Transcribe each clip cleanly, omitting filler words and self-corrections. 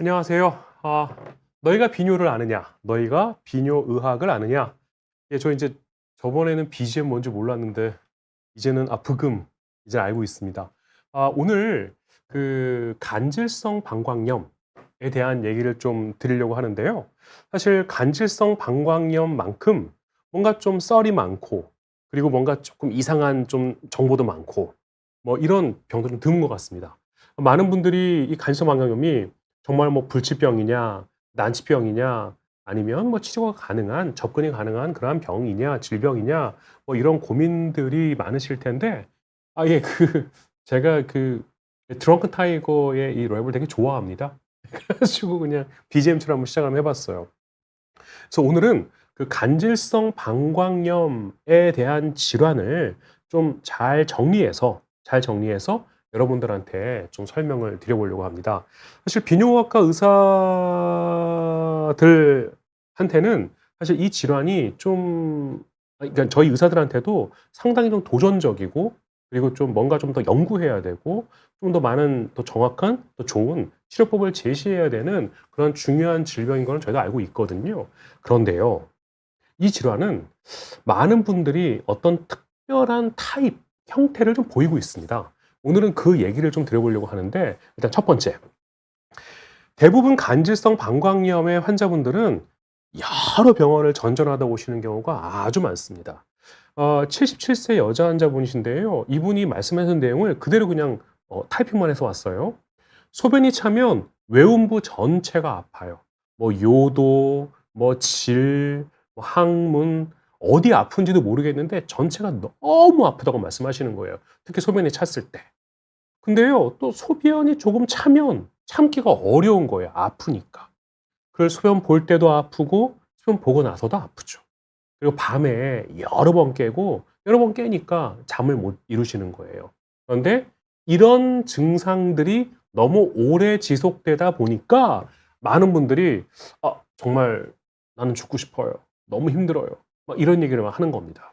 안녕하세요. 너희가 비뇨를 아느냐? 너희가 비뇨의학을 아느냐? 예, 저 이제 저번에는 BGM 뭔지 몰랐는데 이제는 브금 이제 알고 있습니다. 오늘 그 간질성 방광염에 대한 얘기를 좀 드리려고 하는데요. 사실 간질성 방광염만큼 뭔가 좀 썰이 많고 그리고 뭔가 조금 이상한 좀 정보도 많고 뭐 이런 병들은 드문 것 같습니다. 많은 분들이 이 간질성 방광염이 정말 뭐 불치병이냐, 난치병이냐, 아니면 뭐 치료가 가능한, 접근이 가능한 그러한 병이냐, 질병이냐, 뭐 이런 고민들이 많으실 텐데, 예, 제가 드렁큰 타이거의 이 랩을 되게 좋아합니다. 그래가지고 그냥 BGM처럼 한번 시작을 해봤어요. 그래서 오늘은 그 간질성 방광염에 대한 질환을 좀 잘 정리해서 여러분들한테 좀 설명을 드려보려고 합니다. 사실 비뇨기과 의사들한테는 사실 이 질환이 좀, 그러니까 저희 의사들한테도 상당히 좀 도전적이고 그리고 좀 뭔가 좀 더 연구해야 되고 좀 더 많은, 더 정확한, 더 좋은 치료법을 제시해야 되는 그런 중요한 질병인 거는 저희도 알고 있거든요. 그런데요, 이 질환은 많은 분들이 어떤 특별한 타입, 형태를 좀 보이고 있습니다. 오늘은 그 얘기를 좀 드려보려고 하는데, 일단 첫 번째, 대부분 간질성 방광염의 환자분들은 여러 병원을 전전하다 오시는 경우가 아주 많습니다. 77세 여자 환자분이신데요. 이분이 말씀하신 내용을 그대로 그냥 타이핑만 해서 왔어요. 소변이 차면 외음부 전체가 아파요. 뭐 요도, 뭐 질, 뭐 항문, 어디 아픈지도 모르겠는데 전체가 너무 아프다고 말씀하시는 거예요. 특히 소변이 찼을 때. 근데요, 또 소변이 조금 차면 참기가 어려운 거예요. 아프니까. 그래서 소변 볼 때도 아프고 소변 보고 나서도 아프죠. 그리고 밤에 여러 번 깨고 여러 번 깨니까 잠을 못 이루시는 거예요. 그런데 이런 증상들이 너무 오래 지속되다 보니까 많은 분들이 정말 나는 죽고 싶어요. 너무 힘들어요. 막 이런 얘기를 막 하는 겁니다.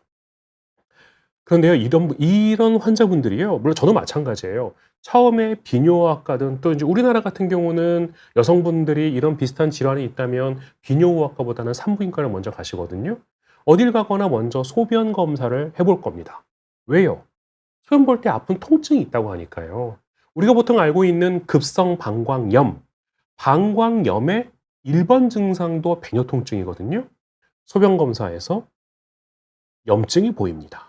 그런데요, 이런 환자분들이요, 물론 저도 마찬가지예요. 처음에 비뇨학 가든 또 이제 우리나라 같은 경우는 여성분들이 이런 비슷한 질환이 있다면 비뇨의학과보다는 산부인과를 먼저 가시거든요. 어딜 가거나 먼저 소변 검사를 해볼 겁니다. 왜요? 소변 볼 때 아픈 통증이 있다고 하니까요. 우리가 보통 알고 있는 급성 방광염, 방광염의 1번 증상도 배뇨통증이거든요. 소변 검사에서 염증이 보입니다.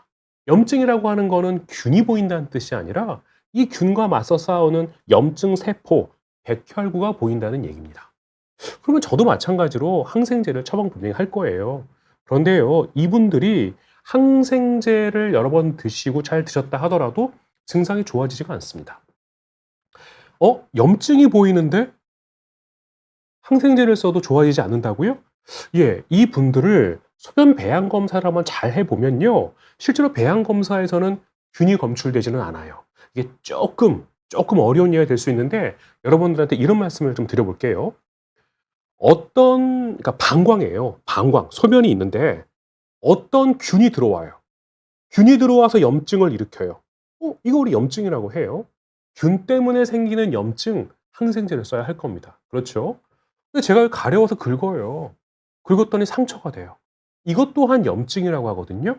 염증이라고 하는 거는 균이 보인다는 뜻이 아니라 이 균과 맞서 싸우는 염증 세포, 백혈구가 보인다는 얘기입니다. 그러면 저도 마찬가지로 항생제를 처방 분명히 할 거예요. 그런데요, 이분들이 항생제를 여러 번 드시고 잘 드셨다 하더라도 증상이 좋아지지가 않습니다. 염증이 보이는데 항생제를 써도 좋아지지 않는다고요? 예, 이 분들을 소변 배양 검사를 한번 잘 해보면요, 실제로 배양 검사에서는 균이 검출되지는 않아요. 이게 조금 어려운 이해가 될 수 있는데 여러분들한테 이런 말씀을 좀 드려볼게요. 그러니까 방광이에요. 방광, 소변이 있는데 어떤 균이 들어와요. 균이 들어와서 염증을 일으켜요. 이거 우리 염증이라고 해요. 균 때문에 생기는 염증, 항생제를 써야 할 겁니다. 그렇죠? 근데 제가 가려워서 긁어요. 긁었더니 상처가 돼요. 이것 또한 염증이라고 하거든요.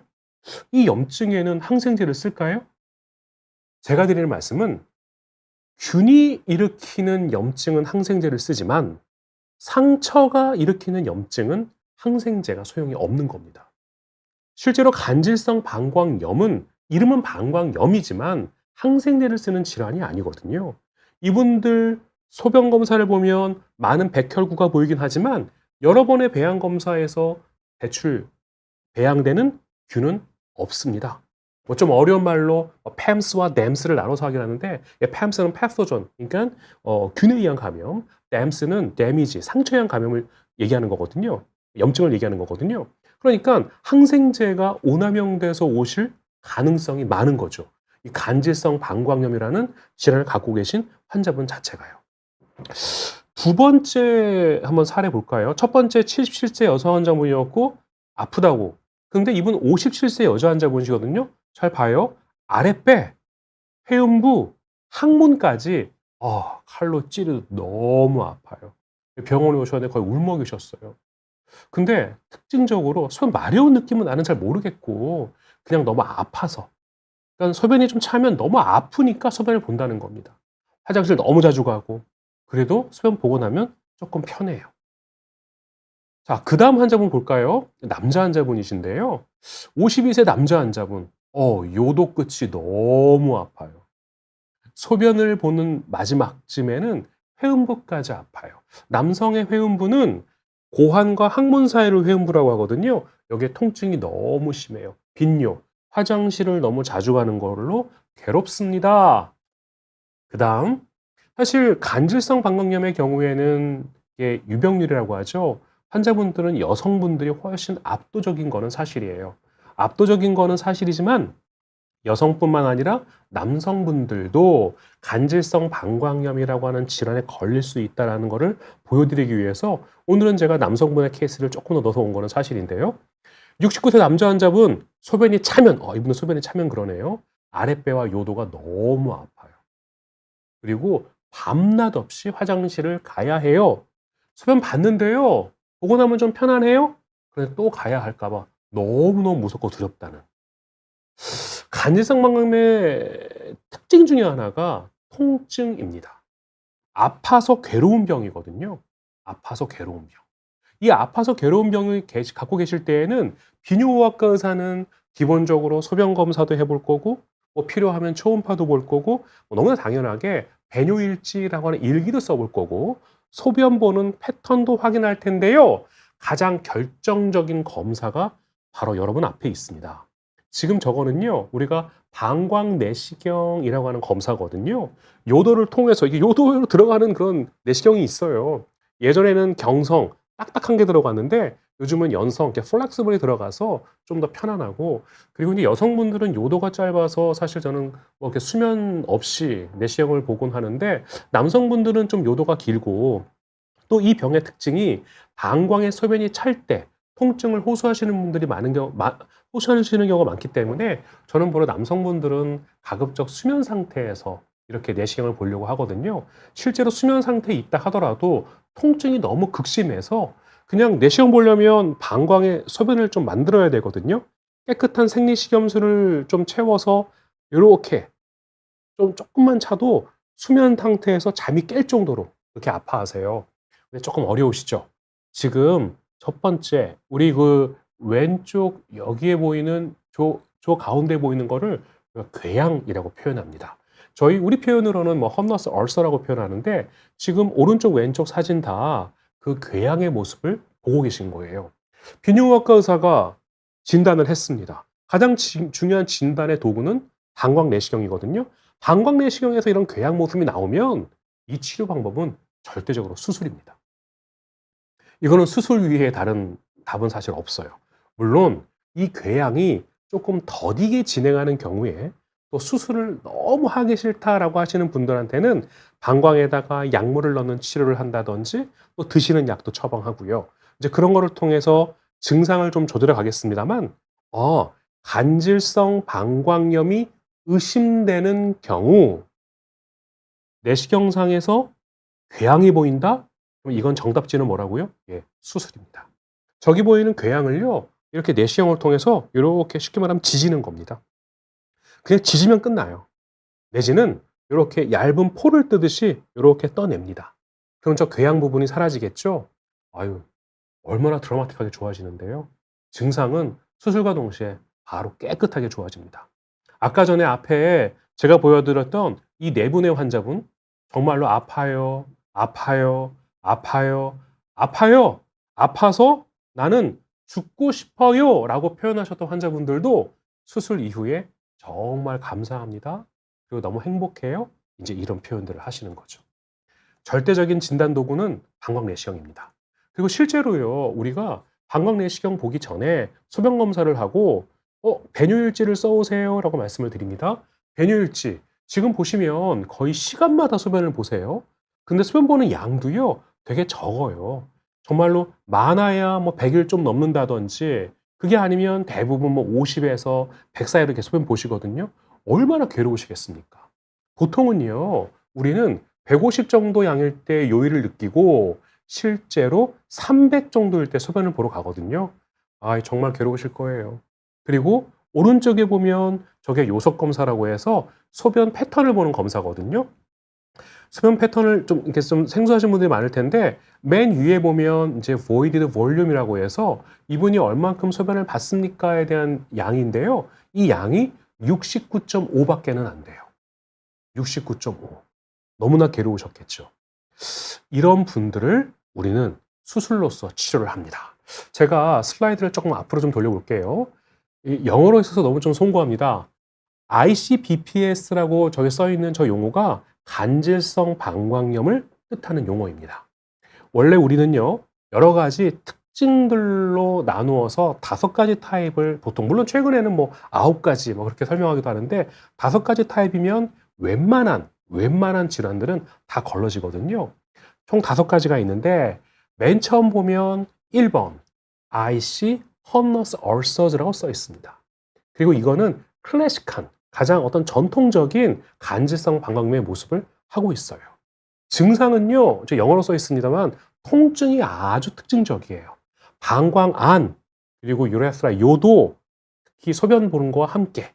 이 염증에는 항생제를 쓸까요? 제가 드리는 말씀은 균이 일으키는 염증은 항생제를 쓰지만 상처가 일으키는 염증은 항생제가 소용이 없는 겁니다. 실제로 간질성 방광염은 이름은 방광염이지만 항생제를 쓰는 질환이 아니거든요. 이분들 소변 검사를 보면 많은 백혈구가 보이긴 하지만 여러 번의 배양 검사에서 대출 배양되는 균은 없습니다. 뭐 좀 어려운 말로 팸스와 댐스를 나눠서 하긴 하는데, 팸스는 패소전, 그러니까 균에 의한 감염, 댐스는 데미지, 상처에 의한 감염을 얘기하는 거거든요. 염증을 얘기하는 거거든요. 그러니까 항생제가 오남용돼서 오실 가능성이 많은 거죠. 이 간질성 방광염이라는 질환을 갖고 계신 환자분 자체가요. 두 번째 한번 사례 볼까요? 첫 번째 77세 여성 환자분이었고 아프다고. 근데 이분 57세 여자 환자분이시거든요. 잘 봐요. 아랫배, 회음부, 항문까지 칼로 찌르도 너무 아파요. 병원에 오셨는데 거의 울먹이셨어요. 근데 특징적으로 소변 마려운 느낌은 나는 잘 모르겠고 그냥 너무 아파서. 그러니까 소변이 좀 차면 너무 아프니까 소변을 본다는 겁니다. 화장실 너무 자주 가고 그래도 소변 보고 나면 조금 편해요. 자, 그다음 환자분 볼까요? 남자 환자분이신데요. 52세 남자 환자분. 요도 끝이 너무 아파요. 소변을 보는 마지막쯤에는 회음부까지 아파요. 남성의 회음부는 고환과 항문 사이를 회음부라고 하거든요. 여기에 통증이 너무 심해요. 빈뇨, 화장실을 너무 자주 가는 걸로 괴롭습니다. 그다음 사실 간질성 방광염의 경우에는 이게 유병률이라고 하죠. 환자분들은 여성분들이 훨씬 압도적인 거는 사실이에요. 압도적인 거는 사실이지만 여성뿐만 아니라 남성분들도 간질성 방광염이라고 하는 질환에 걸릴 수 있다는 것을 보여드리기 위해서 오늘은 제가 남성분의 케이스를 조금 더 넣어서 온 거는 사실인데요. 69세 남자 환자분 소변이 차면 이분은 소변이 차면 그러네요. 아랫배와 요도가 너무 아파요. 그리고 밤낮 없이 화장실을 가야 해요. 소변 봤는데요. 보고 나면 좀 편안해요? 그런데 또 가야 할까 봐 너무너무 무섭고 두렵다는. 간질성 방광염의 특징 중에 하나가 통증입니다. 아파서 괴로운 병이거든요. 아파서 괴로운 병. 이 아파서 괴로운 병을 갖고 계실 때에는 비뇨기과 의사는 기본적으로 소변 검사도 해볼 거고 뭐 필요하면 초음파도 볼 거고 너무나 당연하게 배뇨일지라고 하는 일기도 써볼 거고 소변 보는 패턴도 확인할 텐데요. 가장 결정적인 검사가 바로 여러분 앞에 있습니다. 지금 저거는요, 우리가 방광 내시경이라고 하는 검사거든요. 요도를 통해서 이게 요도로 들어가는 그런 내시경이 있어요. 예전에는 경성 딱딱한 게 들어갔는데 요즘은 연성, 이렇게 플렉스블이 들어가서 좀 더 편안하고 그리고 이제 여성분들은 요도가 짧아서 사실 저는 뭐 이렇게 수면 없이 내시경을 보곤 하는데 남성분들은 좀 요도가 길고 또 이 병의 특징이 방광의 소변이 찰 때 통증을 호소하시는 분들이 호소하시는 경우가 많기 때문에 저는 보러 남성분들은 가급적 수면 상태에서 이렇게 내시경을 보려고 하거든요. 실제로 수면 상태에 있다 하더라도 통증이 너무 극심해서 그냥 내시경 보려면 방광에 소변을 좀 만들어야 되거든요. 깨끗한 생리식염수를 좀 채워서 요렇게 좀 조금만 차도 수면 상태에서 잠이 깰 정도로 그렇게 아파하세요. 근데 조금 어려우시죠? 지금 첫 번째 우리 그 왼쪽 여기에 보이는 저 가운데 보이는 거를 궤양이라고 표현합니다. 우리 표현으로는 뭐 험너스 얼서라고 표현하는데 지금 오른쪽 왼쪽 사진 다 그 궤양의 모습을 보고 계신 거예요. 비뇨기과 의사가 진단을 했습니다. 가장 중요한 진단의 도구는 방광 내시경이거든요. 방광 내시경에서 이런 궤양 모습이 나오면 이 치료 방법은 절대적으로 수술입니다. 이거는 수술 위에 다른 답은 사실 없어요. 물론 이 궤양이 조금 더디게 진행하는 경우에 또 수술을 너무 하기 싫다라고 하시는 분들한테는 방광에다가 약물을 넣는 치료를 한다든지 또 드시는 약도 처방하고요. 이제 그런 거를 통해서 증상을 좀 조절해 가겠습니다만, 간질성 방광염이 의심되는 경우 내시경상에서 궤양이 보인다? 그럼 이건 정답지는 뭐라고요? 예, 수술입니다. 저기 보이는 궤양을요, 이렇게 내시경을 통해서 이렇게 쉽게 말하면 지지는 겁니다. 그냥 지지면 끝나요. 내지는 이렇게 얇은 포를 뜨듯이 이렇게 떠냅니다. 그럼 저 궤양 부분이 사라지겠죠? 아유, 얼마나 드라마틱하게 좋아지는데요. 증상은 수술과 동시에 바로 깨끗하게 좋아집니다. 아까 전에 앞에 제가 보여드렸던 이 네 분의 환자분, 정말로 아파요, 아파요, 아파요, 아파요, 아파서 나는 죽고 싶어요 라고 표현하셨던 환자분들도 수술 이후에 정말 감사합니다. 그리고 너무 행복해요. 이제 이런 표현들을 하시는 거죠. 절대적인 진단 도구는 방광 내시경입니다. 그리고 실제로요, 우리가 방광 내시경 보기 전에 소변 검사를 하고 배뇨일지를 써오세요라고 말씀을 드립니다. 배뇨일지 지금 보시면 거의 시간마다 소변을 보세요. 근데 소변 보는 양도요, 되게 적어요. 정말로 많아야 뭐 100일 좀 넘는다든지 그게 아니면 대부분 뭐 50에서 100 사이로 이렇게 소변 보시거든요. 얼마나 괴로우시겠습니까? 보통은요, 우리는 150 정도 양일 때 요일을 느끼고 실제로 300 정도일 때 소변을 보러 가거든요. 정말 괴로우실 거예요. 그리고 오른쪽에 보면 저게 요석 검사라고 해서 소변 패턴을 보는 검사거든요. 소변 패턴을 좀 이렇게 좀 생소하신 분들이 많을 텐데 맨 위에 보면 이제 voided volume이라고 해서 이분이 얼만큼 소변을 봤습니까에 대한 양인데요. 이 양이 69.5밖에는 안 돼요. 69.5. 너무나 괴로우셨겠죠. 이런 분들을 우리는 수술로서 치료를 합니다. 제가 슬라이드를 조금 앞으로 좀 돌려볼게요. 영어로 있어서 너무 좀 송구합니다. ICBPS라고 저기 써 있는 저 용어가 간질성 방광염을 뜻하는 용어입니다. 원래 우리는요, 여러 가지 특징들로 나누어서 5가지 타입을 보통, 물론 최근에는 뭐 9가지 뭐 그렇게 설명하기도 하는데 5가지 타입이면 웬만한 질환들은 다 걸러지거든요. 총 5가지가 있는데 맨 처음 보면 1번 IC Hummus ulcers라고 써 있습니다. 그리고 이거는 클래식한 가장 어떤 전통적인 간질성 방광염의 모습을 하고 있어요. 증상은요, 저 영어로 써 있습니다만 통증이 아주 특징적이에요. 방광 안 그리고 유레스라 요도 특히 소변 보는 거와 함께,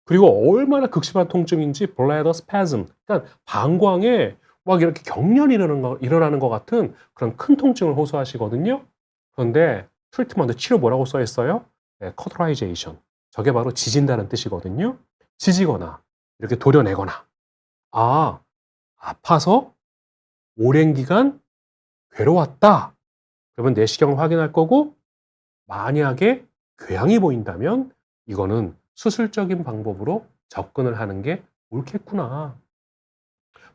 그리고 얼마나 극심한 통증인지 bladder spasm, 그러니까 방광에 막 이렇게 경련이 일어나는 것 같은 그런 큰 통증을 호소하시거든요. 그런데 트리트먼트 치료 뭐라고 써 있어요? 네, cauterization. 저게 바로 지진다는 뜻이거든요. 지지거나 이렇게 도려내거나, 아파서 오랜 기간 괴로웠다. 그러면 내시경을 확인할 거고, 만약에 궤양이 보인다면 이거는 수술적인 방법으로 접근을 하는 게 옳겠구나.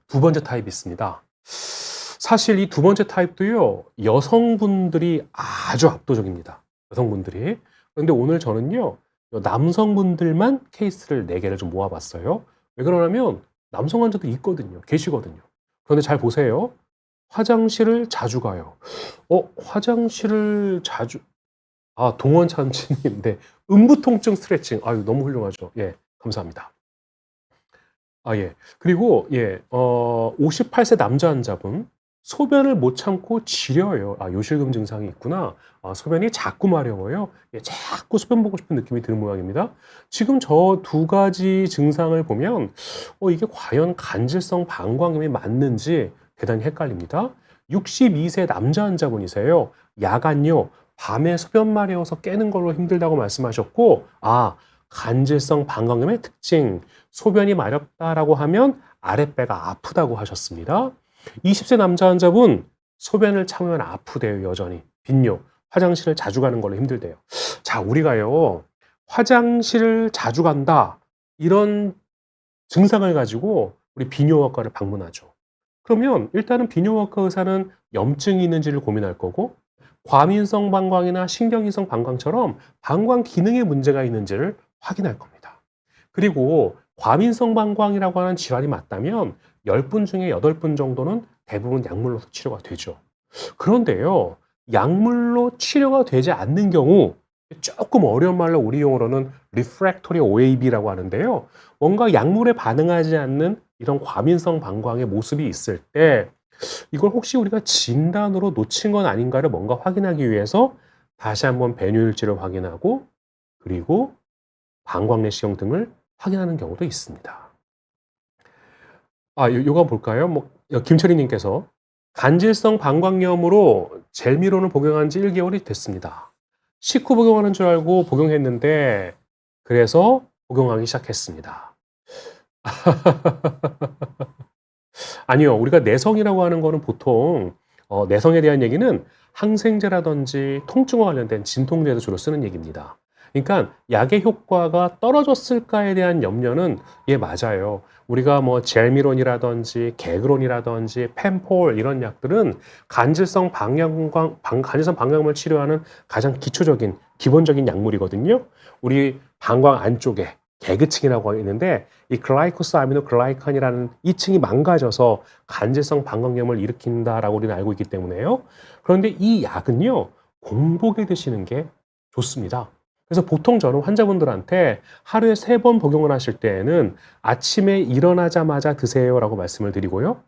2번째 타입이 있습니다. 사실 이 2번째 타입도요, 여성분들이 아주 압도적입니다. 여성분들이. 그런데 오늘 저는요, 남성분들만 케이스를 4개를 좀 모아봤어요. 왜 그러냐면 남성 환자도 있거든요. 계시거든요. 그런데 잘 보세요. 화장실을 자주 가요. 화장실을 자주, 동원 참치님, 네. 음부통증 스트레칭. 너무 훌륭하죠. 예, 감사합니다. 예. 그리고, 58세 남자 환자분, 소변을 못 참고 지려요. 요실금 증상이 있구나. 소변이 자꾸 마려워요. 자꾸 소변 보고 싶은 느낌이 드는 모양입니다. 지금 저 2가지 증상을 보면, 이게 과연 간질성 방광염이 맞는지 대단히 헷갈립니다. 62세 남자 환자분이세요. 야간요, 밤에 소변 마려워서 깨는 걸로 힘들다고 말씀하셨고, 간질성 방광염의 특징, 소변이 마렵다라고 하면 아랫배가 아프다고 하셨습니다. 20세 남자 환자분, 소변을 참으면 아프대요, 여전히. 빈뇨, 화장실을 자주 가는 걸로 힘들대요. 자, 우리가요, 화장실을 자주 간다, 이런 증상을 가지고 우리 비뇨기과를 방문하죠. 그러면 일단은 비뇨기과 의사는 염증이 있는지를 고민할 거고, 과민성 방광이나 신경이성 방광처럼 방광 기능에 문제가 있는지를 확인할 겁니다. 그리고 과민성 방광이라고 하는 질환이 맞다면 10분 중에 8분 정도는 대부분 약물로서 치료가 되죠. 그런데요, 약물로 치료가 되지 않는 경우, 조금 어려운 말로 우리 용어로는 refractory OAB라고 하는데요. 뭔가 약물에 반응하지 않는 이런 과민성 방광의 모습이 있을 때 이걸 혹시 우리가 진단으로 놓친 건 아닌가를 뭔가 확인하기 위해서 다시 한번 배뇨일지를 확인하고, 그리고 방광 내시경 등을 확인하는 경우도 있습니다. 요거 한번 볼까요? 김철희 님께서 간질성 방광염으로 젤미론을 복용한 지 1개월이 됐습니다. 식후 복용하는 줄 알고 복용했는데 그래서 복용하기 시작했습니다. 아니요. 우리가 내성이라고 하는 거는 보통 내성에 대한 얘기는 항생제라든지 통증과 관련된 진통제에서 주로 쓰는 얘기입니다. 그러니까 약의 효과가 떨어졌을까에 대한 염려는 맞아요. 우리가 뭐 젤미론이라든지 개그론이라든지 펜폴 이런 약들은 간질성 방광염을 치료하는 가장 기초적인 기본적인 약물이거든요. 우리 방광 안쪽에 개그층이라고 있는데 이 글라이코스 아미노글라이칸이라는 이 층이 망가져서 간질성 방광염을 일으킨다라고 우리는 알고 있기 때문에요. 그런데 이 약은요, 공복에 드시는 게 좋습니다. 그래서 보통 저는 환자분들한테 하루에 3번 복용을 하실 때에는 아침에 일어나자마자 드세요라고 말씀을 드리고요.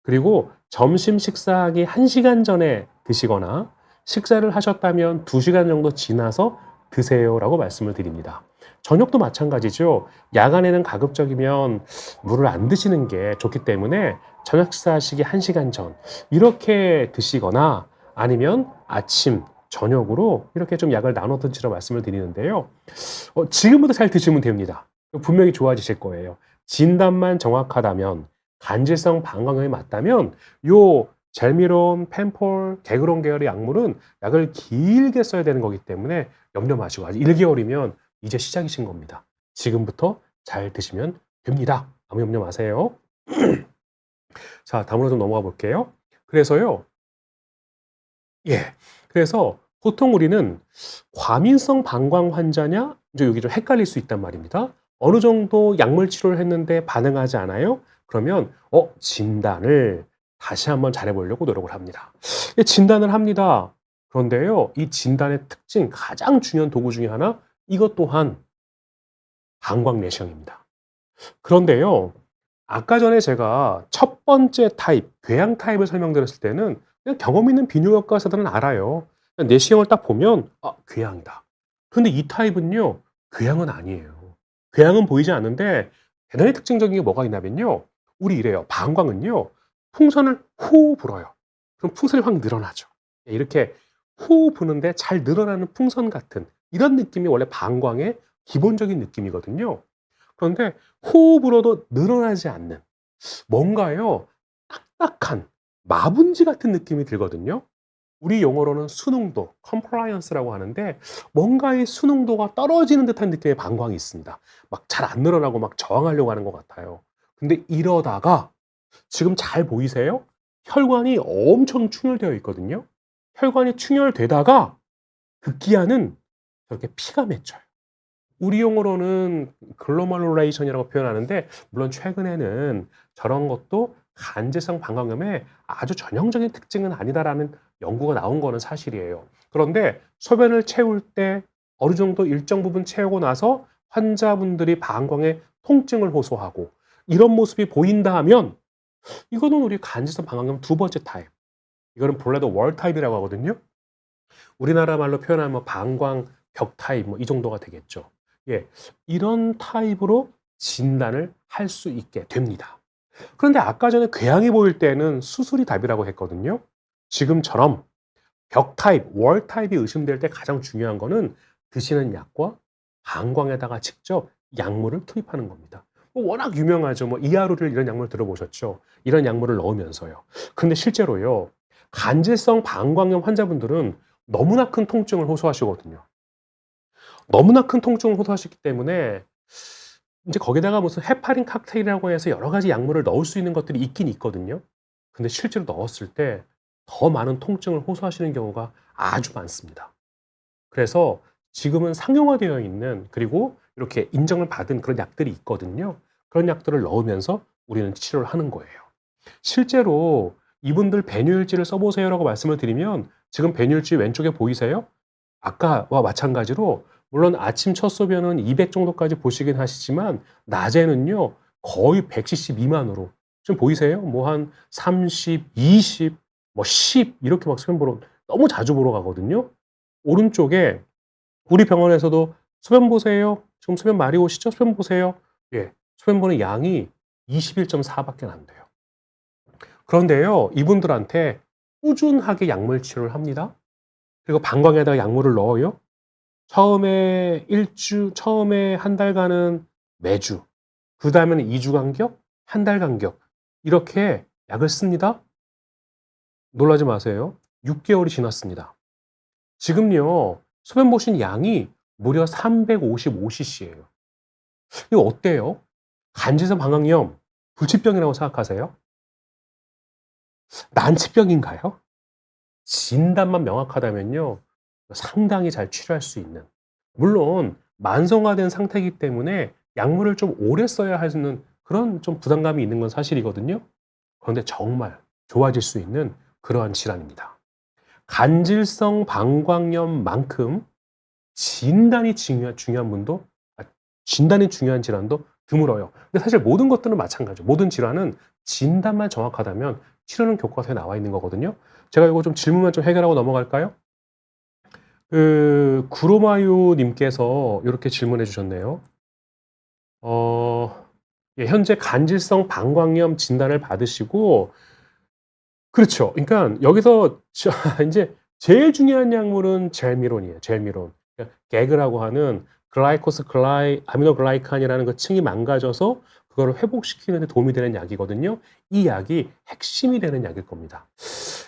그리고 점심 식사하기 1시간 전에 드시거나 식사를 하셨다면 2시간 정도 지나서 드세요라고 말씀을 드립니다. 저녁도 마찬가지죠. 야간에는 가급적이면 물을 안 드시는 게 좋기 때문에 저녁 식사하시기 1시간 전 이렇게 드시거나 아니면 아침, 저녁으로 이렇게 좀 약을 나눠 드시라고 말씀을 드리는데요. 지금부터 잘 드시면 됩니다. 분명히 좋아지실 거예요. 진단만 정확하다면, 간질성 방광염이 맞다면 요 젤미론, 펜폴, 게그론 계열의 약물은 약을 길게 써야 되는 거기 때문에 염려 마시고 아직 1개월이면 이제 시작이신 겁니다. 지금부터 잘 드시면 됩니다. 아무 염려 마세요. 자, 다음으로 좀 넘어가 볼게요. 그래서요. 예. 그래서 보통 우리는 과민성 방광 환자냐? 이제 여기 좀 헷갈릴 수 있단 말입니다. 어느 정도 약물 치료를 했는데 반응하지 않아요? 그러면 진단을 다시 한번 잘해 보려고 노력을 합니다. 진단을 합니다. 그런데요. 이 진단의 특징, 가장 중요한 도구 중에 하나, 이것 또한 방광 내시경입니다. 그런데요. 아까 전에 제가 첫 번째 타입, 궤양 타입을 설명드렸을 때는 그냥 경험 있는 비뇨기과 의사들은 알아요. 그냥 내시경을 딱 보면 궤양이다. 그런데 이 타입은요. 궤양은 아니에요. 궤양은 보이지 않는데 대단히 특징적인 게 뭐가 있냐면요. 우리 이래요. 방광은요. 풍선을 후 불어요. 그럼 풍선이 확 늘어나죠. 이렇게 후 부는데 잘 늘어나는 풍선 같은 이런 느낌이 원래 방광의 기본적인 느낌이거든요. 그런데 호흡으로도 늘어나지 않는 뭔가요 딱딱한 마분지 같은 느낌이 들거든요. 우리 용어로는 수능도, compliance라고 하는데 뭔가의 수능도가 떨어지는 듯한 느낌의 방광이 있습니다. 막 잘 안 늘어나고 막 저항하려고 하는 것 같아요. 근데 이러다가 지금 잘 보이세요? 혈관이 엄청 충혈되어 있거든요. 혈관이 충혈되다가 급기야는 저렇게 피가 맺혀요. 우리 용어로는 글로멀레이션이라고 표현하는데 물론 최근에는 저런 것도 간질성 방광염의 아주 전형적인 특징은 아니다라는 연구가 나온 거는 사실이에요. 그런데 소변을 채울 때 어느 정도 일정 부분 채우고 나서 환자분들이 방광에 통증을 호소하고 이런 모습이 보인다 하면 이거는 우리 간질성 방광염 두 번째 타입. 이거는 블래더 월 타입이라고 하거든요. 우리나라 말로 표현하면 방광 벽 타입 이 정도가 되겠죠. 예, 이런 타입으로 진단을 할 수 있게 됩니다. 그런데 아까 전에 궤양이 보일 때는 수술이 답이라고 했거든요. 지금처럼 벽 타입, 월 타입이 의심될 때 가장 중요한 거는 드시는 약과 방광에다가 직접 약물을 투입하는 겁니다. 워낙 유명하죠. 이하루릴 이런 약물 들어보셨죠? 이런 약물을 넣으면서요. 그런데 실제로요. 간질성 방광염 환자분들은 너무나 큰 통증을 호소하시거든요. 너무나 큰 통증을 호소하시기 때문에 이제 거기다가 무슨 헤파린 칵테일이라고 해서 여러 가지 약물을 넣을 수 있는 것들이 있긴 있거든요. 근데 실제로 넣었을 때 더 많은 통증을 호소하시는 경우가 아주 많습니다. 그래서 지금은 상용화되어 있는 그리고 이렇게 인정을 받은 그런 약들이 있거든요. 그런 약들을 넣으면서 우리는 치료를 하는 거예요. 실제로 이분들 배뇨일지를 써보세요라고 말씀을 드리면 지금 배뇨일지 왼쪽에 보이세요? 아까와 마찬가지로 물론 아침 첫 소변은 200 정도까지 보시긴 하시지만 낮에는요 거의 100cc 미만으로 지금 보이세요? 한 30, 20, 10 이렇게 막 소변 보러 너무 자주 보러 가거든요. 오른쪽에 우리 병원에서도 소변 보세요. 지금 소변 많이 오시죠? 소변 보세요. 예, 소변 보는 양이 21.4밖에 안 돼요. 그런데요, 이분들한테 꾸준하게 약물 치료를 합니다. 그리고 방광에다가 약물을 넣어요. 처음에 한 달간은 매주, 그 다음에는 2주 간격, 한 달 간격, 이렇게 약을 씁니다. 놀라지 마세요. 6개월이 지났습니다. 지금요, 소변 보신 양이 무려 355cc예요. 이거 어때요? 간질성 방광염, 불치병이라고 생각하세요? 난치병인가요? 진단만 명확하다면요, 상당히 잘 치료할 수 있는. 물론, 만성화된 상태이기 때문에 약물을 좀 오래 써야 하는 그런 좀 부담감이 있는 건 사실이거든요. 그런데 정말 좋아질 수 있는 그러한 질환입니다. 간질성 방광염만큼 중요한 분도, 진단이 중요한 질환도 드물어요. 근데 사실 모든 것들은 마찬가지죠. 모든 질환은 진단만 정확하다면 치료는 교과서에 나와 있는 거거든요. 제가 이거 좀 질문만 좀 해결하고 넘어갈까요? 구로마유 님께서 이렇게 질문해 주셨네요. 어 예, 현재 간질성 방광염 진단을 받으시고 그렇죠. 그러니까 여기서 인제 제일 중요한 약물은 젤미론이에요, 젤미론. 그러니까 개그라고 하는 글라이코스 글라이 아미노글라이칸이라는 그 층이 망가져서 그거를 회복시키는 데 도움이 되는 약이거든요. 이 약이 핵심이 되는 약일 겁니다.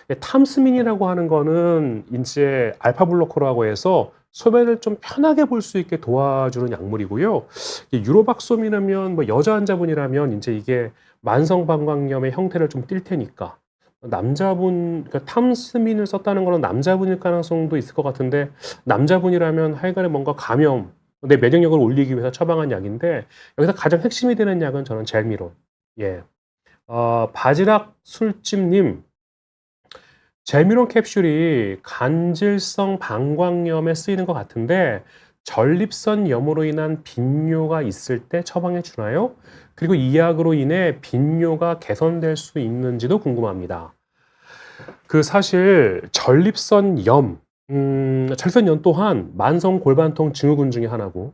예, 탐스민이라고 하는 거는 인제 알파 블로커라고 해서 소변을 좀 편하게 볼 수 있게 도와주는 약물이고요. 이 유로박솜이라면 뭐 여자 환자분이라면 인제 이게 만성 방광염의 형태를 좀 띌 테니까 남자분 그러니까 탐스민을 썼다는 거는 남자분일 가능성도 있을 것 같은데 남자분이라면 하여간에 뭔가 감염 내 면역력을 올리기 위해서 처방한 약인데 여기서 가장 핵심이 되는 약은 저는 젤미론. 예. 바지락 술집님 젤미론 캡슐이 간질성 방광염에 쓰이는 것 같은데 전립선염으로 인한 빈뇨가 있을 때 처방해 주나요? 그리고 이 약으로 인해 빈뇨가 개선될 수 있는지도 궁금합니다. 사실 전립선염, 전립선염 또한 만성 골반통 증후군 중에 하나고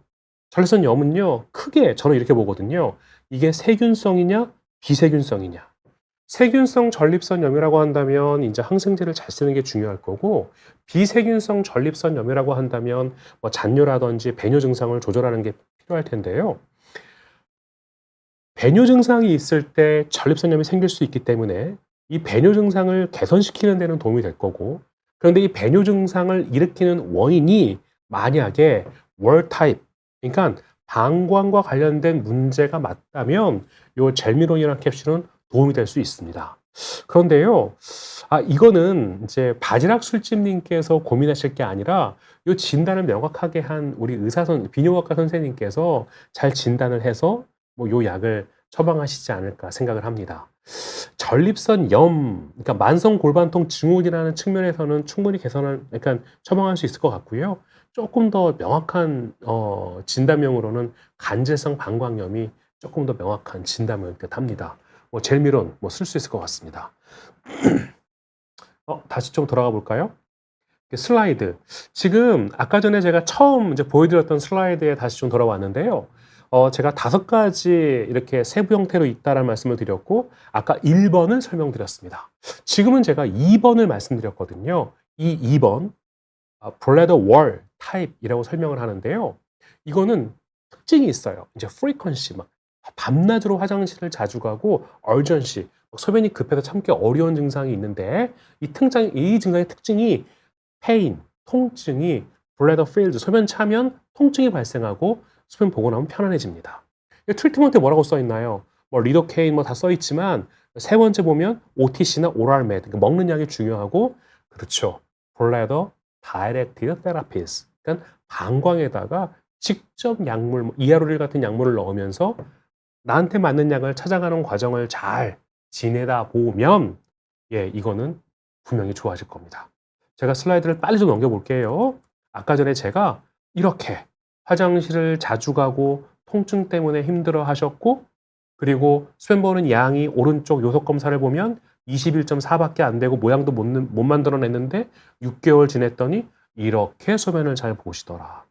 전립선염은요 크게 저는 이렇게 보거든요. 이게 세균성이냐 비세균성이냐. 세균성 전립선염이라고 한다면 인제 항생제를 잘 쓰는 게 중요할 거고 비세균성 전립선염이라고 한다면 뭐 잔뇨라든지 배뇨 증상을 조절하는 게 필요할 텐데요. 배뇨 증상이 있을 때 전립선염이 생길 수 있기 때문에 이 배뇨 증상을 개선시키는 데는 도움이 될 거고 그런데 이 배뇨 증상을 일으키는 원인이 만약에 월 타입 그러니까 방광과 관련된 문제가 맞다면 요 젤미론이라는 캡슐은 도움이 될 수 있습니다. 그런데요. 이거는 이제 바지락 술집님께서 고민하실 게 아니라 요 진단을 명확하게 한 우리 비뇨기과 선생님께서 잘 진단을 해서 뭐 요 약을 처방하시지 않을까 생각을 합니다. 전립선염 그러니까 만성 골반통 증후군이라는 측면에서는 충분히 그러니까 처방할 수 있을 것 같고요. 쪼끔 더 명확한 진단명으로는 간질성 방광염이 쪼끔 더 명확한 진단명일 듯합니다. 뭐 젤미론 뭐 쓸 수 있을 것 같습니다. 다시 좀 돌아가 볼까요? 슬라이드. 지금 아까 전에 제가 처음 이제 보여드렸던 슬라이드에 다시 좀 돌아왔는데요. 제가 5가지 이렇게 세부 형태로 있다라는 말씀을 드렸고 아까 1번을 설명드렸습니다. 지금은 제가 2번을 말씀드렸거든요. 이 2번 블래더 월 타입이라고 설명을 하는데요. 이거는 특징이 있어요. 이제 frequency 막 밤낮으로 화장실을 자주 가고 urgency 소변이 급해서 참기 어려운 증상이 있는데 이 증상의 특징이 pain 통증이 bladder filled 소변 차면 통증이 발생하고 소변 보고 나면 편안해집니다. 트리트먼트에 뭐라고 써 있나요? 뭐 리도케인 뭐 다 써 있지만 세 번째 보면 OTC나 오랄 메드 그러니까 먹는 약이 중요하고 그렇죠. bladder directed therapies 그러니까 방광에다가 직접 약물 이아로릴 같은 약물을 넣으면서 나한테 맞는 약을 찾아가는 과정을 잘 지내다 보면 이거는 분명히 좋아질 겁니다. 제가 슬라이드를 빨리 좀 넘겨 볼게요. 아까 전에 제가 이렇게 화장실을 자주 가고 통증 때문에 힘들어 하셨고 그리고 소변 보는 양이 오른쪽 요속 검사를 보면 21.4 밖에 안 되고 모양도 못 만들어 냈는데 6개월 지냈더니 이렇게 소변을 잘 보시더라.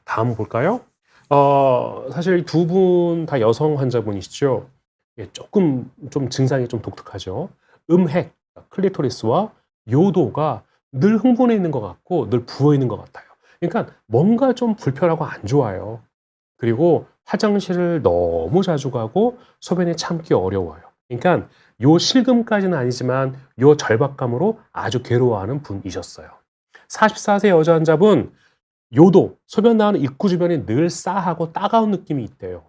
다음 볼까요? 사실 두 분 다 여성 환자분이시죠. 조금 좀 증상이 좀 독특하죠. 음핵, 클리토리스와 요도가 늘 흥분해 있는 것 같고 늘 부어 있는 것 같아요. 그러니까 뭔가 좀 불편하고 안 좋아요. 그리고 화장실을 너무 자주 가고 소변이 참기 어려워요. 그러니까 요 실금까지는 아니지만 요 절박감으로 아주 괴로워하는 분이셨어요. 44세 여자 환자분 요도, 소변 나오는 입구 주변이 늘 싸하고 따가운 느낌이 있대요.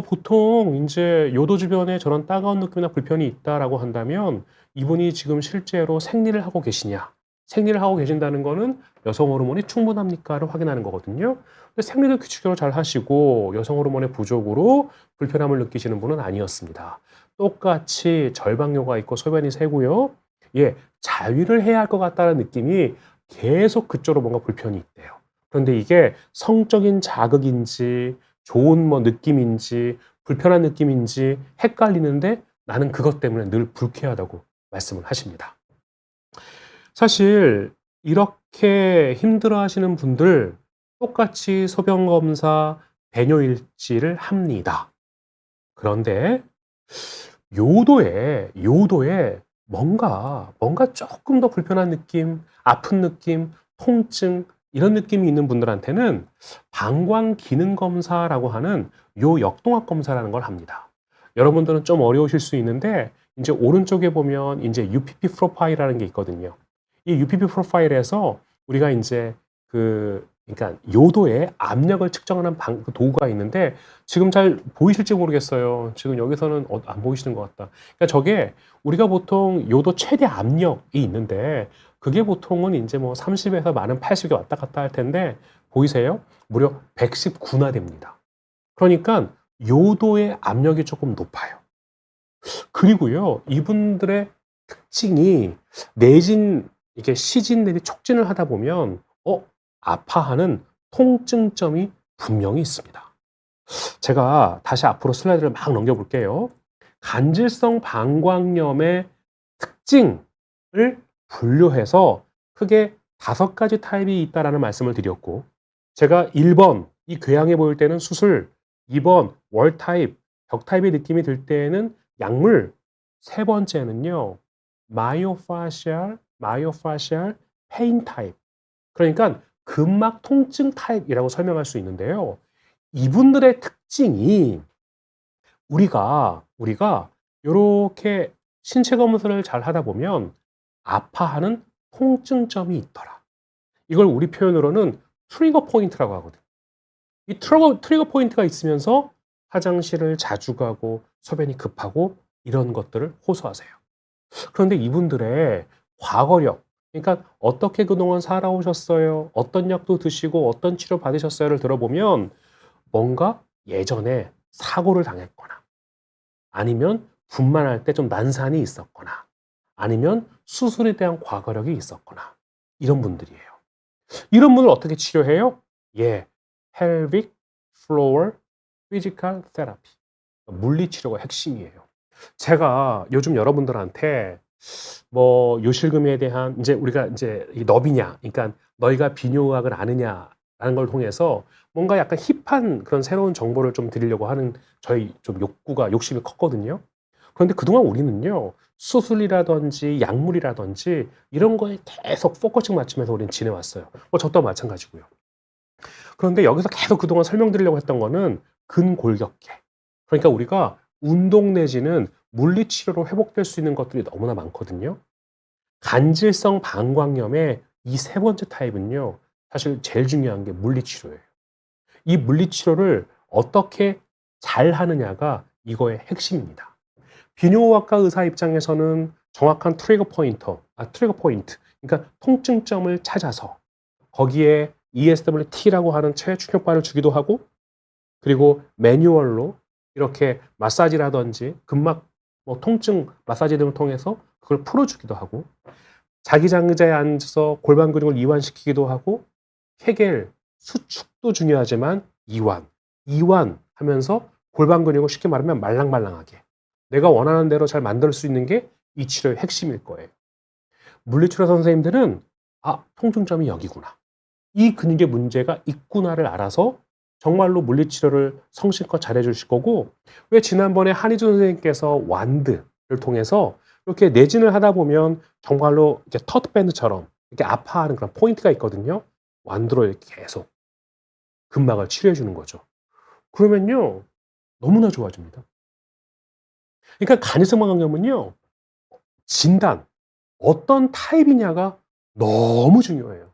보통 인제 요도 주변에 저런 따가운 느낌이나 불편이 있다라고 한다면 이분이 지금 실제로 생리를 하고 계시냐? 생리를 하고 계신다는 거는 여성 호르몬이 충분합니까를 확인하는 거거든요. 근데 생리도 규칙적으로 잘 하시고 여성 호르몬의 부족으로 불편함을 느끼시는 분은 아니었습니다. 똑같이 절박뇨가 있고 소변이 새고요. 자위를 해야 할 것 같다는 느낌이 계속 그쪽으로 뭔가 불편이 있대요. 그런데 이게 성적인 자극인지 좋은 뭐 느낌인지 불편한 느낌인지 헷갈리는데 나는 그것 때문에 늘 불쾌하다고 말씀을 하십니다. 사실 이렇게 힘들어하시는 분들 똑같이 소변 검사, 배뇨 일지를 합니다. 그런데 요도에 뭔가 조금 더 불편한 느낌, 아픈 느낌, 통증 이런 느낌이 있는 분들한테는 방광 기능 검사라고 하는 요 역동학 검사라는 걸 합니다. 여러분들은 좀 어려우실 수 있는데 이제 오른쪽에 보면 이제 UPP 프로파일이라는 게 있거든요. 이 UPP 프로파일에서 우리가 이제 그러니까 요도의 압력을 측정하는 그 도구가 있는데 지금 잘 보이실지 모르겠어요. 지금 여기서는 안 보이시는 것 같다. 그러니까 저게 우리가 보통 요도 최대 압력이 있는데 그게 보통은 이제 뭐 30에서 많은 80에 왔다 갔다 할 텐데 보이세요? 무려 119나 됩니다. 그러니까 요도의 압력이 조금 높아요. 그리고요, 이분들의 특징이 이게 시진 내지 촉진을 하다 보면 아파하는 통증점이 분명히 있습니다. 제가 다시 앞으로 슬라이드를 막 넘겨볼게요. 간질성 방광염의 특징을 분류해서 크게 5가지 타입이 있다라는 말씀을 드렸고, 제가 1번 이 궤양해 보일 때는 수술, 2번 월 타입, 벽 타입의 느낌이 들 때에는 약물, 세 번째는요 마이오파시알 페인 타입, 그러니까 근막 통증 타입이라고 설명할 수 있는데요. 이분들의 특징이 우리가 요렇게 신체 검사를 잘 하다 보면 아파하는 통증점이 있더라. 이걸 우리 표현으로는 트리거 포인트라고 하거든. 이 트리거 포인트가 있으면서 화장실을 자주 가고 소변이 급하고 이런 것들을 호소하세요. 그런데 이분들의 과거력, 그러니까 어떻게 그동안 살아오셨어요? 어떤 약도 드시고 어떤 치료 받으셨어요를 들어보면 뭔가 예전에 사고를 당했거나 아니면 분만할 때 좀 난산이 있었거나 아니면 수술에 대한 과거력이 있었거나 이런 분들이에요. 이런 분을 어떻게 치료해요? 예, pelvic floor physical therapy. 물리치료가 핵심이에요. 제가 요즘 여러분들한테 뭐 요실금에 대한 이제 우리가 이제 이 너비냐, 그러니까 너희가 비뇨의학을 아느냐라는 걸 통해서 뭔가 약간 힙한 그런 새로운 정보를 좀 드리려고 하는 저희 좀 욕심이 컸거든요. 그런데 그동안 우리는요 수술이라든지 약물이라든지 이런 거에 계속 포커싱 맞추면서 우리는 지내왔어요. 뭐 저 또한 마찬가지고요. 그런데 여기서 계속 그동안 설명드리려고 했던 거는 근골격계. 그러니까 우리가 운동 내지는 물리치료로 회복될 수 있는 것들이 너무나 많거든요. 간질성 방광염의 이 세 번째 타입은요, 사실 제일 중요한 게 물리치료예요. 이 물리치료를 어떻게 잘 하느냐가 이거의 핵심입니다. 비뇨의학과 의사 입장에서는 정확한 트리거 포인트, 그러니까 통증점을 찾아서 거기에 ESWT라고 하는 체충격파를 주기도 하고, 그리고 매뉴얼로 이렇게 마사지라든지 근막 통증 마사지 등을 통해서 그걸 풀어주기도 하고, 자기장 의자에 앉아서 골반 근육을 이완시키기도 하고, 케겔 수축도 중요하지만 이완 하면서 골반 근육을 쉽게 말하면 말랑말랑하게 내가 원하는 대로 잘 만들 수 있는 게 이 치료의 핵심일 거예요. 물리치료 선생님들은 통증점이 여기구나, 이 근육에 문제가 있구나를 알아서 정말로 물리치료를 성실껏 잘해 주실 거고, 왜 지난번에 한희준 선생님께서 완드를 통해서 이렇게 내진을 하다 보면 정말로 이렇게 터트밴드처럼 이렇게 아파하는 그런 포인트가 있거든요. 완드로 이렇게 계속 근막을 치료해 주는 거죠. 그러면요 너무나 좋아집니다. 그러니까 간이성 방광염은요 진단, 어떤 타입이냐가 너무 중요해요.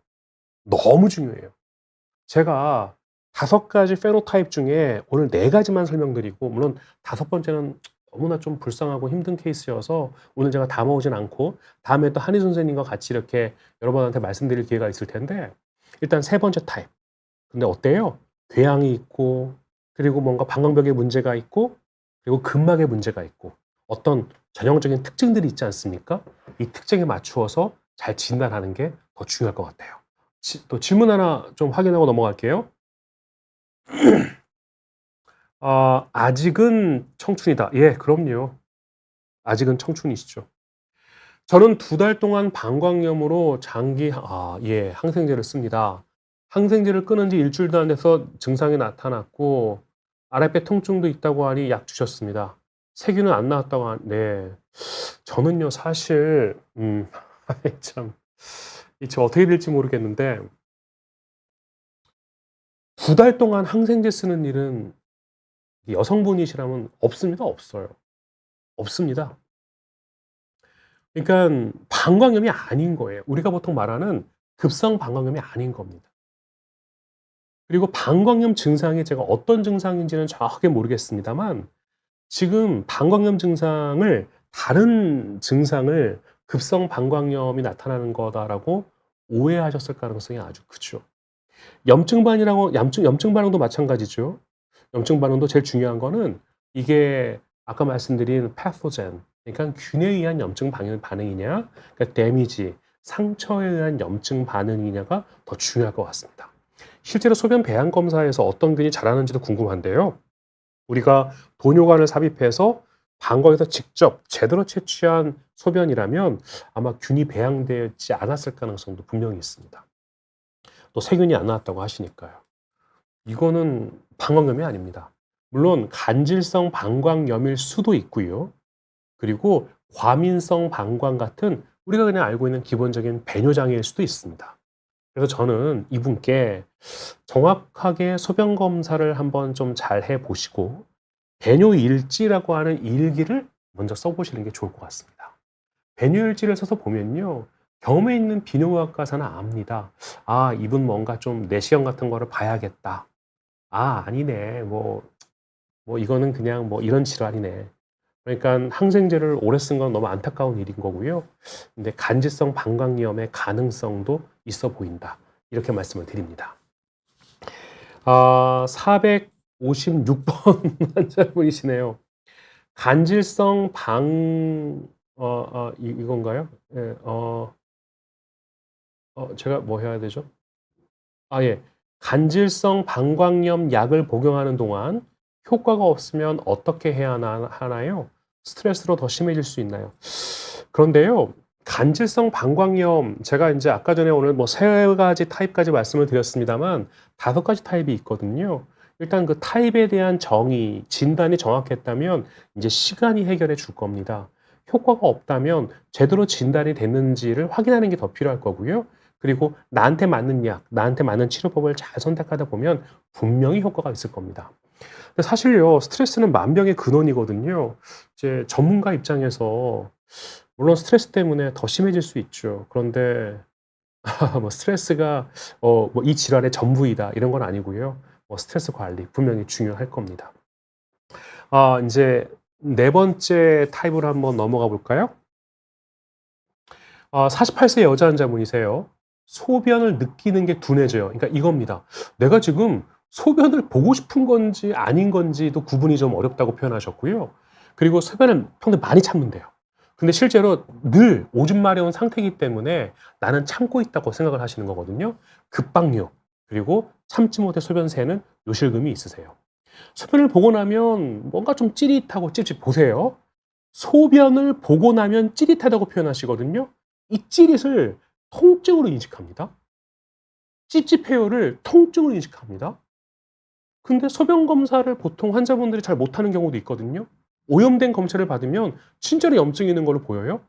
너무 중요해요. 제가 5가지 페노타입 중에 오늘 4가지만 설명드리고, 물론 5번째는 너무나 좀 불쌍하고 힘든 케이스여서 오늘 제가 다 모으진 않고 다음에 또 한희 선생님과 같이 이렇게 여러분한테 말씀드릴 기회가 있을 텐데, 일단 3번째 타입. 근데 어때요? 궤양이 있고, 그리고 뭔가 방광벽에 문제가 있고, 그리고 근막에 문제가 있고, 어떤 전형적인 특징들이 있지 않습니까? 이 특징에 맞추어서 잘 진단하는 게 더 중요할 것 같아요. 또 질문 하나 좀 확인하고 넘어갈게요. 아직은 청춘이다. 예, 그럼요. 아직은 청춘이시죠. 저는 2달 동안 방광염으로 예, 항생제를 씁니다. 항생제를 끊은 지 일주일도 안 돼서 증상이 나타났고 아랫배 통증도 있다고 하니 약 주셨습니다. 세균은 안 나왔다고 네. 저는요 사실 참 이제 어떻게 될지 모르겠는데 2달 동안 항생제 쓰는 일은 여성분이시라면 없습니다. 없어요. 없습니다. 그러니까 방광염이 아닌 거예요. 우리가 보통 말하는 급성 방광염이 아닌 겁니다. 그리고 방광염 증상이 제가 어떤 증상인지는 정확하게 모르겠습니다만 지금 방광염 증상을 다른 증상을 급성 방광염이 나타나는 거다라고 오해하셨을 가능성이 아주 크죠. 염증 반응도 마찬가지죠. 염증 반응도 제일 중요한 거는 이게 아까 말씀드린 패토젠, 그러니까 균에 의한 염증 반응이냐, 그러니까 데미지, 상처에 의한 염증 반응이냐가 더 중요할 것 같습니다. 실제로 소변 배양 검사에서 어떤 균이 자라는지도 궁금한데요. 우리가 돈요관을 삽입해서 방광에서 직접 제대로 채취한 소변이라면 아마 균이 배양되지 않았을 가능성도 분명히 있습니다. 또 세균이 안 나왔다고 하시니까요. 이거는 방광염이 아닙니다. 물론 간질성 방광염일 수도 있고요. 그리고 과민성 방광 같은 우리가 그냥 알고 있는 기본적인 배뇨장애일 수도 있습니다. 그래서 저는 이분께 정확하게 소변 검사를 한번 좀 잘 해보시고 배뇨일지라고 하는 일기를 먼저 써보시는 게 좋을 것 같습니다. 배뇨일지를 써서 보면요. 경험에 있는 비뇨기과사는 압니다. 아, 이분 뭔가 좀 내시경 같은 거를 봐야겠다. 아, 아니네. 이거는 그냥 이런 질환이네. 그러니까 항생제를 오래 쓴 건 너무 안타까운 일인 거고요. 근데 간질성 방광염의 가능성도 있어 보인다. 이렇게 말씀을 드립니다. 456번 환자분이시네요. 간질성 이건가요? 예, 제가 뭐 해야 되죠? 예. 간질성 방광염 약을 복용하는 동안 효과가 없으면 어떻게 해야 하나요? 스트레스로 더 심해질 수 있나요? 그런데요, 간질성 방광염, 제가 이제 아까 전에 오늘 3가지 타입까지 말씀을 드렸습니다만 5가지 타입이 있거든요. 일단 그 타입에 대한 진단이 정확했다면 이제 시간이 해결해 줄 겁니다. 효과가 없다면 제대로 진단이 됐는지를 확인하는 게 더 필요할 거고요. 그리고 나한테 맞는 약, 나한테 맞는 치료법을 잘 선택하다 보면 분명히 효과가 있을 겁니다. 근데 사실요, 스트레스는 만병의 근원이거든요. 이제 전문가 입장에서 물론 스트레스 때문에 더 심해질 수 있죠. 그런데 스트레스가 이 질환의 전부이다 이런 건 아니고요. 스트레스 관리 분명히 중요할 겁니다. 이제 4번째 타입으로 한번 넘어가 볼까요? 48세 여자 환자분이세요. 소변을 느끼는 게 둔해져요. 그러니까 이겁니다. 내가 지금 소변을 보고 싶은 건지 아닌 건지도 구분이 좀 어렵다고 표현하셨고요. 그리고 소변을 평소에 많이 참는데요. 근데 실제로 늘 오줌 마려운 상태이기 때문에 나는 참고 있다고 생각을 하시는 거거든요. 급박력, 그리고 참지 못해 소변 새는 요실금이 있으세요. 소변을 보고 나면 뭔가 좀 찌릿하고 보세요. 소변을 보고 나면 찌릿하다고 표현하시거든요. 이 찌릿을 통증으로 인식합니다. 찝찝해요를 통증으로 인식합니다. 근데 소변 검사를 보통 환자분들이 잘 못하는 경우도 있거든요. 오염된 검체를 받으면 진짜로 염증이 있는 걸로 보여요.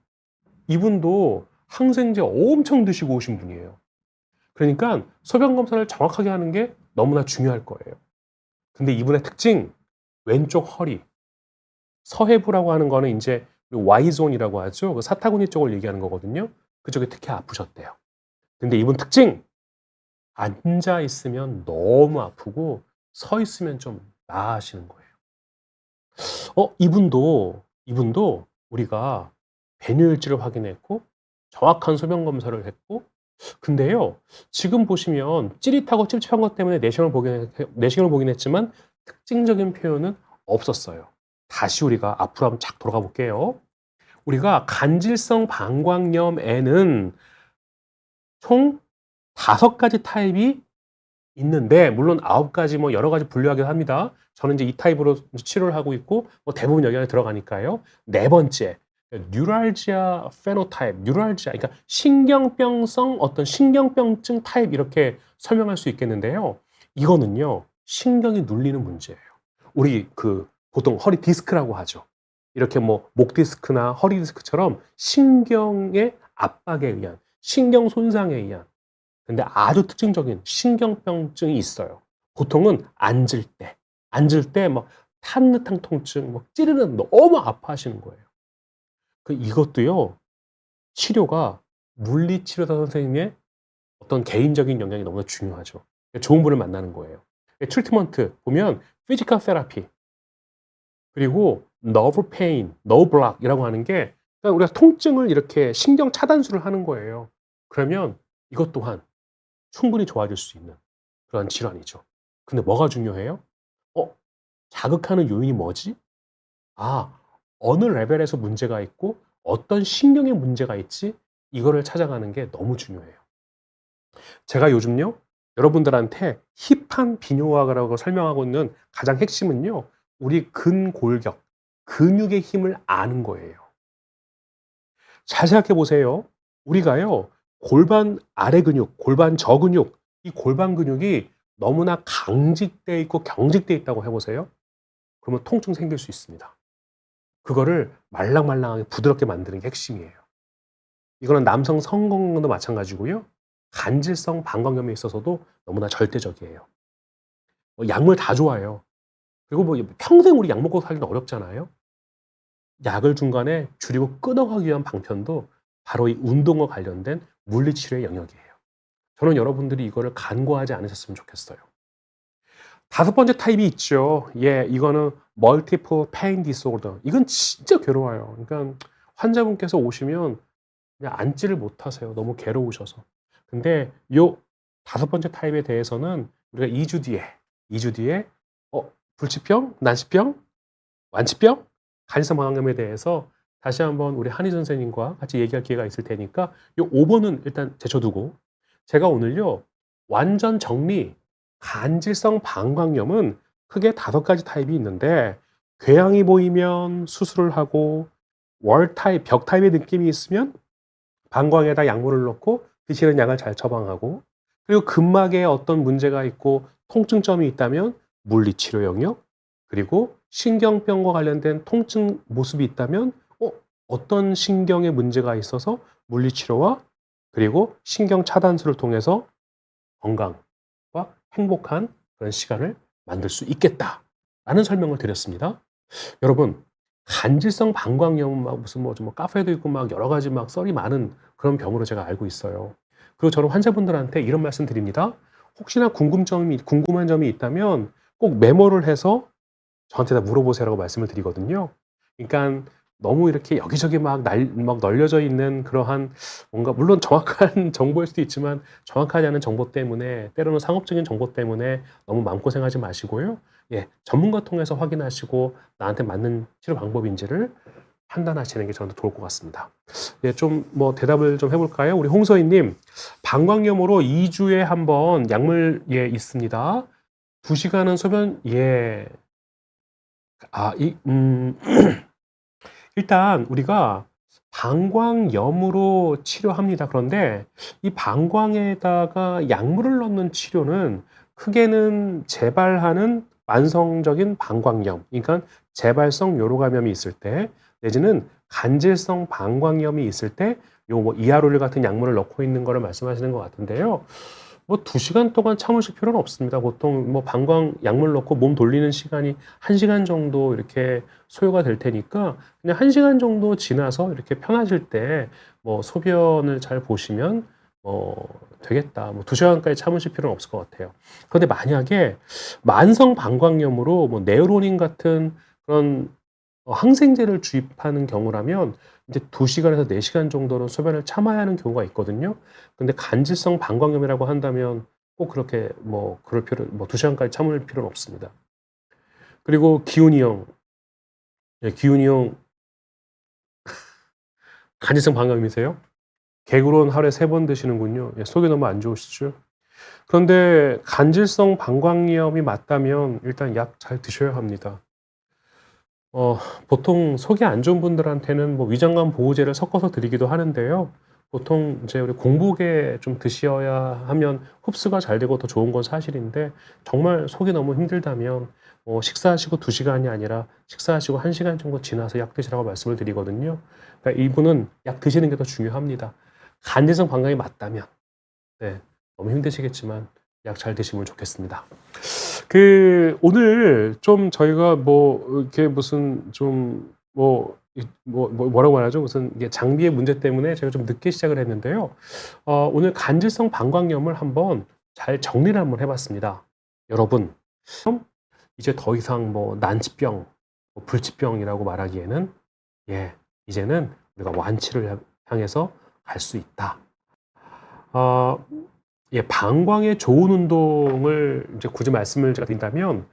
이분도 항생제 엄청 드시고 오신 분이에요. 그러니까 소변 검사를 정확하게 하는 게 너무나 중요할 거예요. 근데 이분의 특징, 왼쪽 허리. 서해부라고 하는 거는 이제 Y존이라고 하죠. 그 사타구니 쪽을 얘기하는 거거든요. 그쪽이 특히 아프셨대요. 근데 이분 특징, 앉아 있으면 너무 아프고 서 있으면 좀 나아지는 거예요. 이분도 우리가 배뇨일지를 확인했고 정확한 소변 검사를 했고, 근데요, 지금 보시면 찌릿하고 찝찝한 것 때문에 내시경을 보긴 했지만 특징적인 표현은 없었어요. 다시 우리가 앞으로 한번 착 돌아가 볼게요. 우리가 간질성 방광염에는 총 5가지 타입이 있는데 물론 9가지 뭐 여러 가지 분류하긴 합니다. 저는 이제 이 타입으로 치료를 하고 있고 뭐 대부분 여기 안에 들어가니까요. 네 번째, 뉴랄지아 페노타입, 뉴랄지아 그러니까 신경병성 어떤 신경병증 타입 이렇게 설명할 수 있겠는데요. 이거는요. 신경이 눌리는 문제예요. 우리 보통 허리 디스크라고 하죠. 이렇게 뭐 목 디스크나 허리 디스크처럼 신경의 압박에 의한 신경 손상에 의한 근데 아주 특징적인 신경병증이 있어요. 보통은 앉을 때 막 탄느탕 통증, 막 찌르는 너무 아파하시는 거예요. 이것도요, 치료가 물리치료사 선생님의 어떤 개인적인 영향이 너무나 중요하죠. 좋은 분을 만나는 거예요. 트리트먼트 보면 피지컬 테라피 그리고 너브 페인, 너브 블락이라고 하는 게 그러니까 우리가 통증을 이렇게 신경 차단술을 하는 거예요. 그러면 이것 또한 충분히 좋아질 수 있는 그런 질환이죠. 근데 뭐가 중요해요? 어, 자극하는 요인이 뭐지? 아, 어느 레벨에서 문제가 있고 어떤 신경에 문제가 있지? 이거를 찾아가는 게 너무 중요해요. 제가 요즘요, 여러분들한테 힙한 비뇨학이라고 설명하고 있는 가장 핵심은요, 우리 근골격, 근육의 힘을 아는 거예요. 잘 생각해 보세요. 우리가요, 골반 아래 근육, 골반 저 근육, 이 골반 근육이 너무나 강직돼 있고 경직돼 있다고 해보세요. 그러면 통증 생길 수 있습니다. 그거를 말랑말랑하게 부드럽게 만드는 게 핵심이에요. 이거는 남성 성건강도 마찬가지고요. 간질성 방광염에 있어서도 너무나 절대적이에요. 약물 다 좋아요. 그리고 뭐 평생 우리 약 먹고 살기는 어렵잖아요. 약을 중간에 줄이고 끊어가기 위한 방편도 바로 이 운동과 관련된 물리치료의 영역이에요. 저는 여러분들이 이거를 간과하지 않으셨으면 좋겠어요. 다섯 번째 타입이 있죠. 예, 이거는 멀티플 페인 디스오더. 이건 진짜 괴로워요. 그러니까 환자분께서 오시면 그냥 앉지를 못하세요. 너무 괴로우셔서. 근데 요 다섯 번째 타입에 대해서는 우리가 2주 뒤에 불치병, 난치병, 완치병, 간이성 방광염에 대해서 다시 한번 우리 한희 선생님과 같이 얘기할 기회가 있을 테니까 요 5번은 일단 제쳐두고 제가 오늘요 완전 정리 간질성 방광염은 크게 5가지 타입이 있는데 궤양이 보이면 수술을 하고 월 타입, 벽 타입의 느낌이 있으면 방광에다 약물을 넣고 드시는 약을 잘 처방하고 그리고 근막에 어떤 문제가 있고 통증점이 있다면 물리치료 영역 그리고 신경병과 관련된 통증 모습이 있다면 어떤 신경에 문제가 있어서 물리치료와 그리고 신경 차단술을 통해서 건강과 행복한 그런 시간을 만들 수 있겠다라는 설명을 드렸습니다. 여러분 간질성 방광염 막 무슨 뭐 카페도 있고 막 여러 가지 막 썰이 많은 그런 병으로 제가 알고 있어요. 그리고 저는 환자분들한테 이런 말씀 드립니다. 혹시나 궁금한 점이 있다면 꼭 메모를 해서 저한테 다 물어보세요라고 말씀을 드리거든요. 그러니까 너무 이렇게 여기저기 막 널려져 있는 그러한 뭔가 물론 정확한 정보일 수도 있지만 정확하지 않은 정보 때문에 때로는 상업적인 정보 때문에 너무 마음고생하지 마시고요. 예, 전문가 통해서 확인하시고 나한테 맞는 치료 방법인지를 판단하시는 게 저는 좋을 것 같습니다. 예, 좀 뭐 대답을 좀 해볼까요? 우리 홍서희님, 방광염으로 2주에 한 번 약물 예 있습니다. 2시간은 소변 예. 일단 우리가 방광염으로 치료합니다. 그런데 이 방광에다가 약물을 넣는 치료는 크게는 재발하는 만성적인 방광염, 그러니까 재발성 요로감염이 있을 때 내지는 간질성 방광염이 있을 때 요 뭐 이하롤 같은 약물을 넣고 있는 거를 말씀하시는 것 같은데요. 뭐 2시간 동안 참으실 필요는 없습니다. 보통 뭐 방광 약물 넣고 몸 돌리는 시간이 1시간 정도 이렇게 소요가 될 테니까 그냥 1시간 정도 지나서 이렇게 편하실 때 뭐 소변을 잘 보시면 되겠다. 뭐 2시간까지 참으실 필요는 없을 것 같아요. 그런데 만약에 만성 방광염으로 뭐 네오로닌 같은 그런 항생제를 주입하는 경우라면 이제 2시간에서 4시간 정도는 소변을 참아야 하는 경우가 있거든요. 근데 간질성 방광염이라고 한다면 꼭 그렇게 뭐 그럴 필요 뭐 2시간까지 참을 필요는 없습니다. 그리고 기훈이 형. 예, 기훈이 형 간질성 방광염이세요? 개그론 하루에 3번 드시는군요. 예, 속이 너무 안 좋으시죠? 그런데 간질성 방광염이 맞다면 일단 약 잘 드셔야 합니다. 어 보통 속이 안 좋은 분들한테는 뭐 위장관 보호제를 섞어서 드리기도 하는데요. 보통 이제 우리 공복에 좀 드셔야 하면 흡수가 잘 되고 더 좋은 건 사실인데, 정말 속이 너무 힘들다면 식사하시고 2 시간이 아니라 식사하시고 1 시간 정도 지나서 약 드시라고 말씀을 드리거든요. 그러니까 이분은 약 드시는 게 더 중요합니다. 간질성 방광이 맞다면. 네. 너무 힘드시겠지만 약 잘 드시면 좋겠습니다. 오늘 좀 저희가 뭐 이렇게 무슨 좀 뭐라고 말하죠? 무슨 이게 장비의 문제 때문에 제가 좀 늦게 시작을 했는데요. 오늘 간질성 방광염을 한번 잘 정리를 한번 해 봤습니다. 여러분, 이제 더 이상 뭐 난치병, 불치병이라고 말하기에는, 예, 이제는 우리가 완치를 향해서 갈 수 있다. 어 예, 방광에 좋은 운동을 이제 굳이 말씀을 제가 드린다면,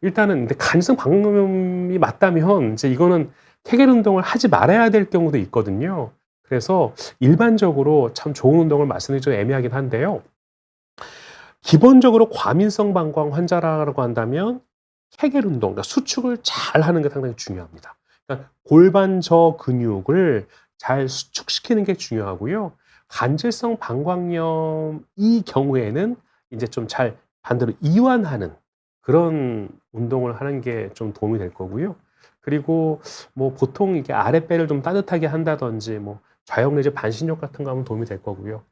일단은 근데 간성 방광염이 맞다면 이제 이거는 케겔 운동을 하지 말아야 될 경우도 있거든요. 그래서 일반적으로 참 좋은 운동을 말씀드리기 좀 애매하긴 한데요. 기본적으로 과민성 방광 환자라고 한다면 케겔 운동, 그러니까 수축을 잘 하는 게 상당히 중요합니다. 그러니까 골반저 근육을 잘 수축시키는 게 중요하고요. 간질성 방광염 이 경우에는 이제 좀 잘 반대로 이완하는 그런 운동을 하는 게 좀 도움이 될 거고요. 그리고 뭐 보통 이게 아랫배를 좀 따뜻하게 한다든지 뭐 좌욕 내지 반신욕 같은 거 하면 도움이 될 거고요.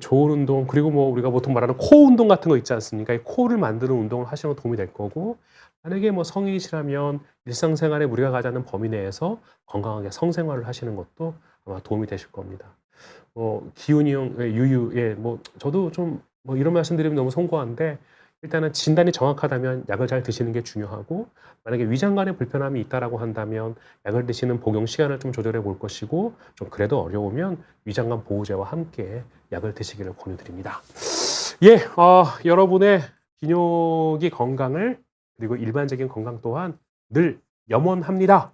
좋은 운동, 그리고 뭐 우리가 보통 말하는 코 운동 같은 거 있지 않습니까? 이 코를 만드는 운동을 하시는 거 도움이 될 거고, 만약에 뭐 성인이시라면 일상생활에 우리가 가자는 범위 내에서 건강하게 성생활을 하시는 것도 아마 도움이 되실 겁니다. 기운이형, 예, 유유, 예, 뭐 저도 좀 뭐 이런 말씀드리면 너무 송구한데, 일단은 진단이 정확하다면 약을 잘 드시는 게 중요하고, 만약에 위장관에 불편함이 있다라고 한다면 약을 드시는 복용 시간을 좀 조절해 볼 것이고, 좀 그래도 어려우면 위장관 보호제와 함께 약을 드시기를 권유드립니다. 예, 여러분의 비뇨기 건강을, 그리고 일반적인 건강 또한 늘 염원합니다.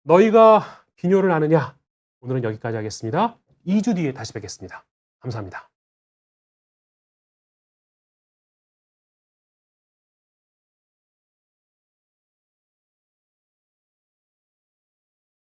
너희가 비뇨를 아느냐? 오늘은 여기까지 하겠습니다. 2주 뒤에 다시 뵙겠습니다. 감사합니다.